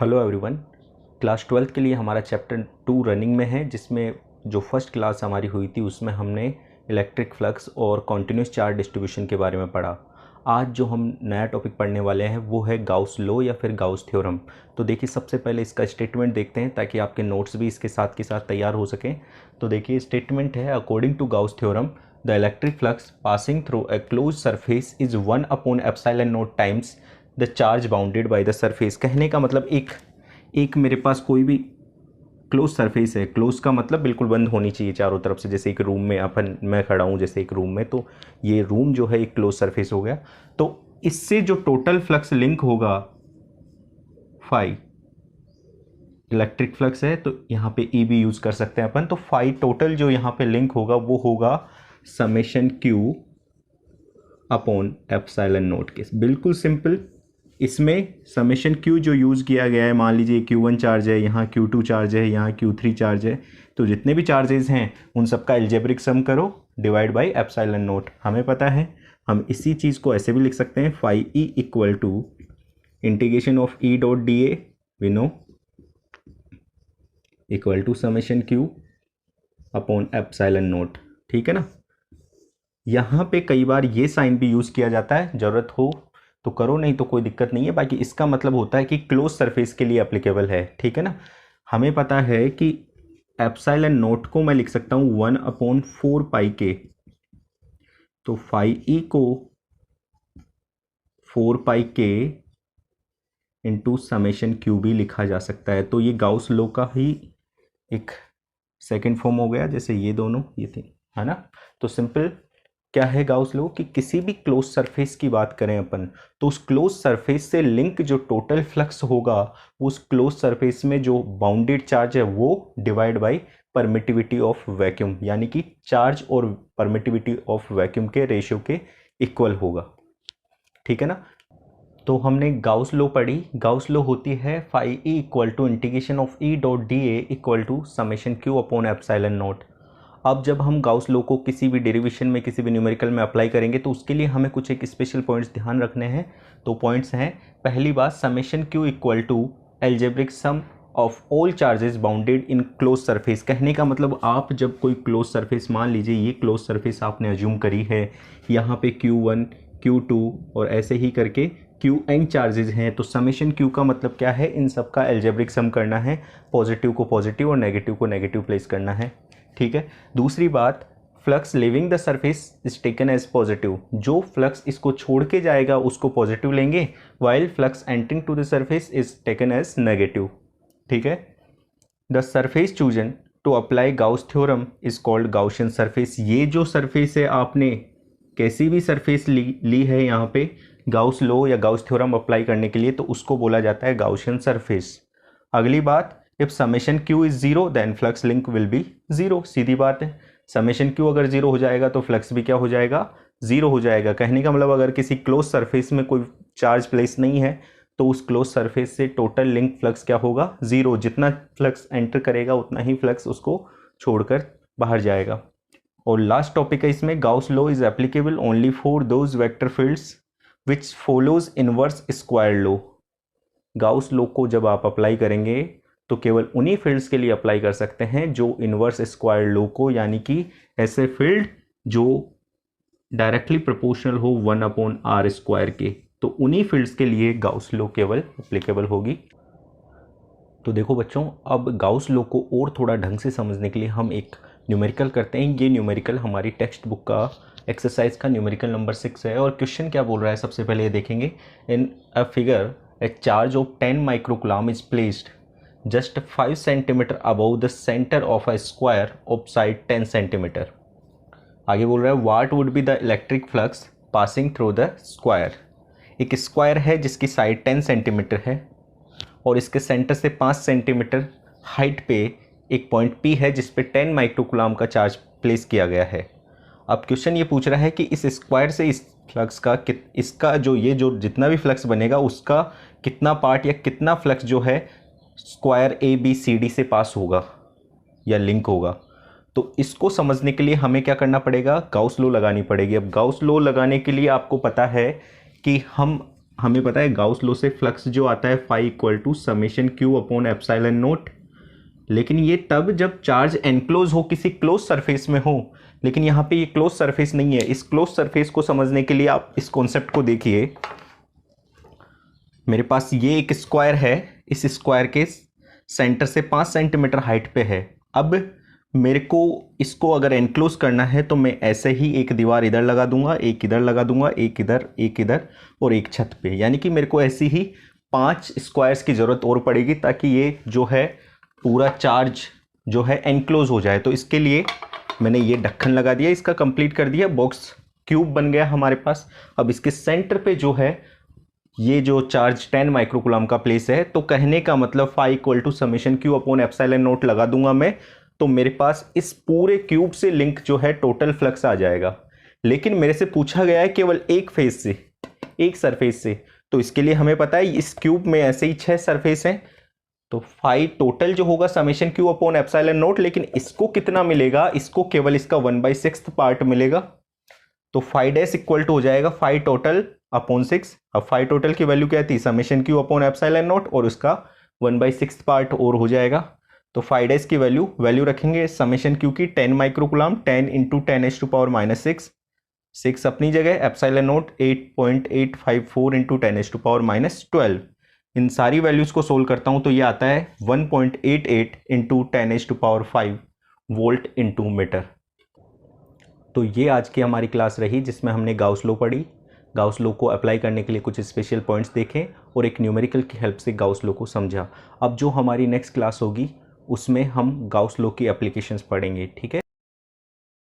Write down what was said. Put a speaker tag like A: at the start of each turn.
A: Hello everyone. Class 12th के लिए हमारा चैप्टर 2 रनिंग में है, जिसमें जो फर्स्ट क्लास हमारी हुई थी उसमें हमने इलेक्ट्रिक फ्लक्स और कॉन्टिन्यूस चार्ज डिस्ट्रीब्यूशन के बारे में पढ़ा। आज जो हम नया टॉपिक पढ़ने वाले हैं वो है गाउस लॉ या फिर गाउस थ्योरम। तो देखिए, सबसे पहले इसका स्टेटमेंट देखते हैं ताकि आपके नोट्स भी इसके साथ के साथ तैयार हो सकें। तो देखिए, स्टेटमेंट है according to Gauss theorem the electric flux passing through a closed surface is 1/ε0 times the charge bounded by the surface. कहने का मतलब एक मेरे पास कोई भी क्लोज सरफेस है। क्लोज का मतलब बिल्कुल बंद होनी चाहिए चारों तरफ से। जैसे एक रूम में मैं खड़ा हूँ, जैसे एक रूम में, तो ये रूम जो है एक क्लोज सरफेस हो गया। तो इससे जो टोटल फ्लक्स लिंक होगा फाई, इलेक्ट्रिक फ्लक्स है तो यहाँ पे ई भी यूज़ कर सकते हैं अपन। तो फाई टोटल जो यहाँ पे लिंक होगा वो होगा summation Q upon epsilon not के। बिल्कुल सिंपल। इसमें समेशन क्यू जो यूज़ किया गया है, मान लीजिए Q1 चार्ज है, यहाँ Q2 चार्ज है, यहाँ Q3 चार्ज है, तो जितने भी चार्जेस हैं उन सबका एल्जेब्रिक सम करो डिवाइड बाय एप्सिलॉन नॉट। हमें पता है, हम इसी चीज़ को ऐसे भी लिख सकते हैं, phi E equal to integration of E dot D A we know equal to summation Q upon epsilon naught. ठीक है ना। यहाँ पे कई बार ये साइन भी यूज़ किया जाता है, ज़रूरत हो तो करो, नहीं तो कोई दिक्कत नहीं है। बाकी इसका मतलब होता है कि क्लोज सरफेस के लिए एप्लीकेबल है। ठीक है ना। हमें पता है कि एप्सिलॉन नॉट को मैं लिख सकता हूँ 1/4 पाई के। तो फाई ई को 4 पाई के इंटू समेशन क्यू भी लिखा जा सकता है। तो ये गाउस लॉ का ही एक सेकेंड फॉर्म हो गया, जैसे ये दोनों ये थे, है ना। तो सिंपल क्या है गाउस लॉ कि किसी भी क्लोज सरफेस की बात करें अपन, तो उस क्लोज सरफेस से लिंक जो टोटल फ्लक्स होगा उस क्लोज सरफेस में जो बाउंडेड चार्ज है वो divide by permittivity of vacuum, यानी कि चार्ज और परमिटिविटी ऑफ वैक्यूम के रेशियो के इक्वल होगा। ठीक है ना। तो हमने गाउस लॉ पढ़ी। गाउस लॉ होती है phi E equal to integration of E dot D A equal to summation Q upon epsilon naught. अब जब हम गाउस लॉ को किसी भी डेरिवेशन में, किसी भी न्यूमेरिकल में अप्लाई करेंगे तो उसके लिए हमें कुछ एक स्पेशल पॉइंट्स ध्यान रखने हैं। तो पॉइंट्स हैं, पहली बात, summation Q equal to algebraic sum of all charges bounded in close surface. कहने का मतलब, आप जब कोई क्लोज सरफेस, मान लीजिए ये क्लोज सरफेस आपने अज्यूम करी है, यहाँ पे Q1 Q2 और ऐसे ही करके Qn चार्जेस हैं, तो समेशन क्यू का मतलब क्या है, इन सब का एल्जेब्रिक सम करना है, पॉजिटिव को पॉजिटिव और नेगेटिव को नेगेटिव प्लेस करना है। ठीक है। दूसरी बात, flux leaving the surface is taken as positive. जो फ्लक्स इसको छोड़ के जाएगा उसको पॉजिटिव लेंगे, while flux entering to the surface is taken as negative. ठीक है। The surface chosen to apply Gauss theorem is called Gaussian surface. ये जो सरफेस है, आपने कैसी भी सरफेस ली है यहाँ पे गाउस लॉ या गाउस थ्योरम अप्लाई करने के लिए, तो उसको बोला जाता है गाउशियन सरफेस। अगली बात, if summation Q is zero then flux link will be zero. सीधी बात है, समेशन क्यू अगर जीरो हो जाएगा तो फ्लक्स भी क्या हो जाएगा, जीरो हो जाएगा। कहने का मतलब, अगर किसी क्लोज सरफेस में कोई चार्ज प्लेस नहीं है तो उस क्लोज सरफेस से टोटल लिंक फ्लक्स क्या होगा, जीरो। जितना फ्लक्स एंटर करेगा उतना ही फ्लक्स उसको छोड़कर बाहर जाएगा। और लास्ट टॉपिक है इसमें, Gauss law is applicable only for those vector fields which follows inverse square law. Gauss law को जब आप अप्लाई करेंगे तो केवल उन्हीं फील्ड्स के लिए अप्लाई कर सकते हैं जो इनवर्स स्क्वायर लॉ को, यानी कि ऐसे फील्ड जो डायरेक्टली प्रोपोर्शनल हो 1/r² के, तो उन्हीं फील्ड्स के लिए गाउस लॉ केवल एप्लीकेबल होगी। तो देखो बच्चों, अब गाउस लॉ को और थोड़ा ढंग से समझने के लिए हम एक न्यूमेरिकल करते हैं। ये न्यूमेरिकल हमारी टेक्स्ट बुक का एक्सरसाइज का न्यूमेरिकल नंबर 6 है। और क्वेश्चन क्या बोल रहा है, सबसे पहले ये देखेंगे। In a figure a charge of 10 microcoulomb is placed just 5 centimeter above the center of a square of side 10 centimeter। आगे बोल रहा है what would be the electric flux passing through the square। एक स्क्वायर है जिसकी side 10 centimetre है और इसके सेंटर से 5 सेंटीमीटर हाइट पे एक पॉइंट P है जिस पे 10 माइक्रोकूलम का चार्ज प्लेस किया गया है। अब क्वेश्चन ये पूछ रहा है कि इस स्क्वायर से इस फ्लक्स का इसका जो जितना भी फ्लक्स बनेगा उसका कितना पार्ट या कितना फ्लक्स जो है स्क्वायर ABCD से पास होगा या लिंक होगा। तो इसको समझने के लिए हमें क्या करना पड़ेगा, गाउस लॉ लगानी पड़ेगी। अब गाउस लॉ लगाने के लिए आपको पता है कि हमें पता है गाउस लॉ से फ्लक्स जो आता है phi equal to summation Q upon epsilon naught, लेकिन ये तब जब चार्ज एनक्लोज हो, किसी क्लोज सरफेस में हो, लेकिन यहाँ पे ये क्लोज सरफेस नहीं है। इस क्लोज सरफेस को समझने के लिए आप इस कॉन्सेप्ट को देखिए। मेरे पास ये एक स्क्वायर है, इस स्क्वायर के सेंटर से 5 सेंटीमीटर हाइट पे है। अब मेरे को इसको अगर एनक्लोज करना है तो मैं ऐसे ही एक दीवार इधर लगा दूंगा, एक इधर लगा दूंगा, एक इधर और एक छत पे, यानी कि मेरे को ऐसी ही 5 स्क्वायर्स की ज़रूरत और पड़ेगी ताकि ये जो है पूरा चार्ज जो है एनक्लोज हो जाए। तो इसके लिए मैंने ये ढक्कन लगा दिया, इसका कंप्लीट कर दिया, बॉक्स क्यूब बन गया हमारे पास। अब इसके सेंटर पे जो है ये जो चार्ज 10 माइक्रोकूलम का प्लेस है, तो कहने का मतलब phi equal to summation Q upon epsilon naught लगा दूंगा मैं, तो मेरे पास इस पूरे क्यूब से लिंक जो है टोटल फ्लक्स आ जाएगा। लेकिन मेरे से पूछा गया है केवल एक फेस से, एक सरफेस से, तो इसके लिए हमें पता है इस क्यूब में ऐसे ही 6 सरफेस हैं, तो फाई टोटल जो होगा summation Q upon epsilon naught, लेकिन इसको कितना मिलेगा, इसको केवल इसका 1/6 पार्ट मिलेगा। तो फाई डैश इक्वल टू हो जाएगा फाई टोटल अपॉन 6। अब फाई टोटल की वैल्यू क्या थी, summation Q upon epsilon note, और उसका 1/6 पार्ट और हो जाएगा। तो फाई डैश की वैल्यू रखेंगे समेशन क्यू की 10 माइक्रोकूलम, 10 इंटू 10⁻⁻⁶, 6 अपनी जगह, एप्सिलॉन नोट 8.854 इंटू 10⁻⁻12। इन सारी वैल्यूज को सोल्व करता हूं तो ये आता है 1.88 इंटू 10⁻5 वोल्ट इंटू मीटर। तो ये आज की हमारी क्लास रही जिसमें हमने गाउस लॉ पढ़ी, गाउस लॉ को अप्लाई करने के लिए कुछ स्पेशल पॉइंट्स देखे और एक न्यूमेरिकल की हेल्प से गाउस लॉ को समझा। अब जो हमारी नेक्स्ट क्लास होगी उसमें हम गाउस लॉ की एप्लीकेशंस पढ़ेंगे, ठीक है।